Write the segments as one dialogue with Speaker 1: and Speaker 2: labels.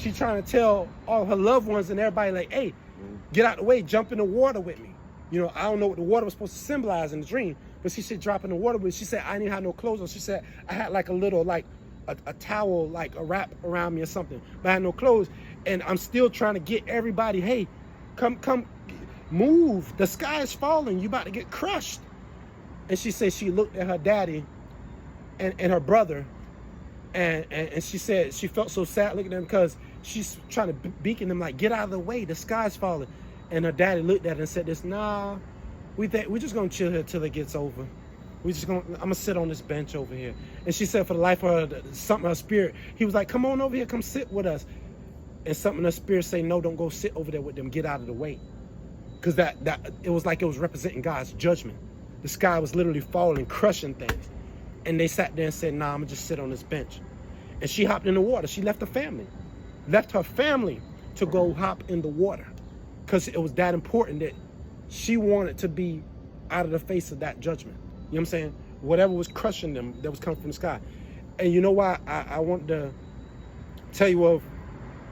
Speaker 1: She trying to tell all her loved ones and everybody like, hey, get out the way, jump in the water with me. You know, I don't know what the water was supposed to symbolize in the dream, but she said drop in the water with me. She said I didn't have no clothes on. She said I had like a little like a towel, like a wrap around me or something, but I had no clothes. And I'm still trying to get everybody, hey, come, move. The sky is falling. You about to get crushed. And she said she looked at her daddy and her brother, and she said she felt so sad looking at them because she's trying to beacon them like, get out of the way, the sky's falling. And her daddy looked at her and said this, nah, we're just gonna chill here till it gets over. I'm gonna sit on this bench over here. And she said for the life of her, something in her spirit, he was like, come on over here, come sit with us. And something in her spirit say, no, don't go sit over there with them, get out of the way. Because that it was like it was representing God's judgment. The sky was literally falling, crushing things. And they sat there and said, nah, I'm gonna just sit on this bench. And she hopped in the water. She left her family to go hop in the water, because it was that important that she wanted to be out of the face of that judgment. You know what I'm saying? Whatever was crushing them that was coming from the sky. And you know why I want to tell you of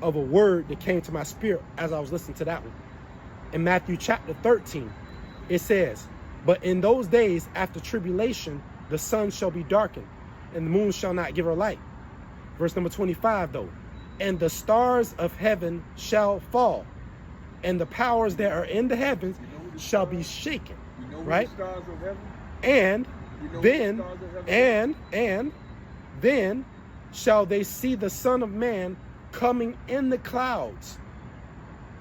Speaker 1: a word that came to my spirit as I was listening to that one. In Matthew chapter 13, it says, but in those days after tribulation, the sun shall be darkened, and the moon shall not give her light. Verse number 25 though, and the stars of heaven shall fall, and the powers that are in the heavens shall be shaken. Right? And then shall they see the Son of Man coming in the clouds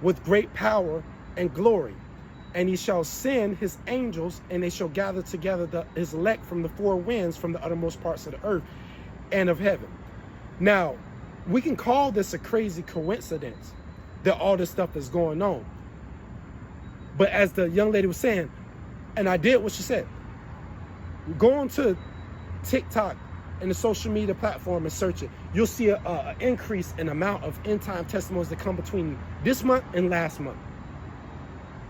Speaker 1: with great power and glory. And he shall send his angels, and they shall gather together his elect from the four winds, from the uttermost parts of the earth and of heaven. Now, we can call this a crazy coincidence that all this stuff is going on. But as the young lady was saying, and I did what she said, go on to TikTok and the social media platform and search it. You'll see an increase in amount of end time testimonies that come between this month and last month.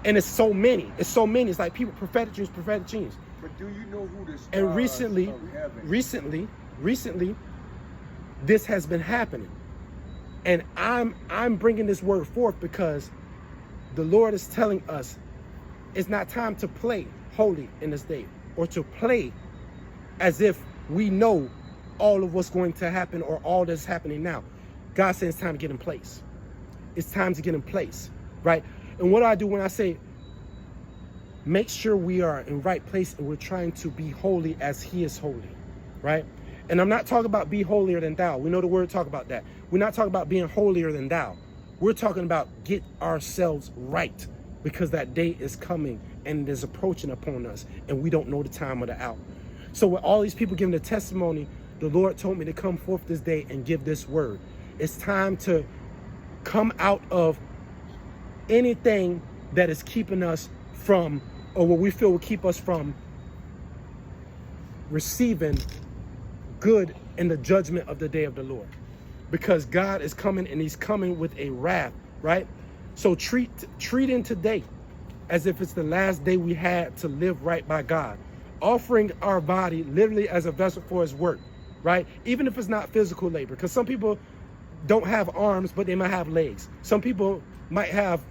Speaker 1: And it's so many. It's like people, prophetic dreams.
Speaker 2: But do you know who the stars
Speaker 1: and recently, this has been happening. And I'm bringing this word forth because the Lord is telling us it's not time to play holy in this day, or to play as if we know all of what's going to happen or all that's happening now. God says it's time to get in place. It's time to get in place, right? And what do I do when I say, make sure we are in right place and we're trying to be holy as he is holy, right? And I'm not talking about be holier than thou. We know the word talk about that. We're not talking about being holier than thou. We're talking about get ourselves right, because that day is coming and it is approaching upon us and we don't know the time or the hour. So with all these people giving the testimony, the Lord told me to come forth this day and give this word. It's time to come out of anything that is keeping us from, or what we feel will keep us from receiving good in the judgment of the day of the Lord. Because God is coming, and he's coming with a wrath, right? So treat in today as if it's the last day we had to live right by God, offering our body literally as a vessel for his work, right? Even if it's not physical labor, because some people don't have arms, but they might have legs. Some people might have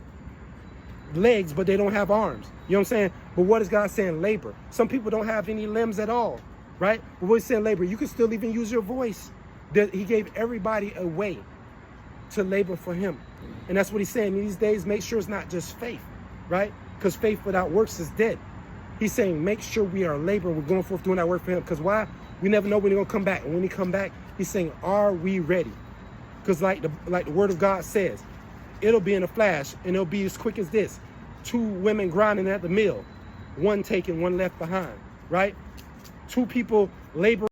Speaker 1: legs, but they don't have arms. You know what I'm saying? But what is God saying? Labor. Some people don't have any limbs at all, right? But what he's saying, labor. You can still even use your voice. He gave everybody a way to labor for him. And that's what he's saying. These days, make sure it's not just faith, right? Because faith without works is dead. He's saying, make sure we are laboring. We're going forth doing that work for him. Because why? We never know when he's going to come back. And when he come back, he's saying, are we ready? Because like the word of God says, it'll be in a flash, and it'll be as quick as this. 2 women grinding at the mill, one taken, one left behind, right? 2 people laboring.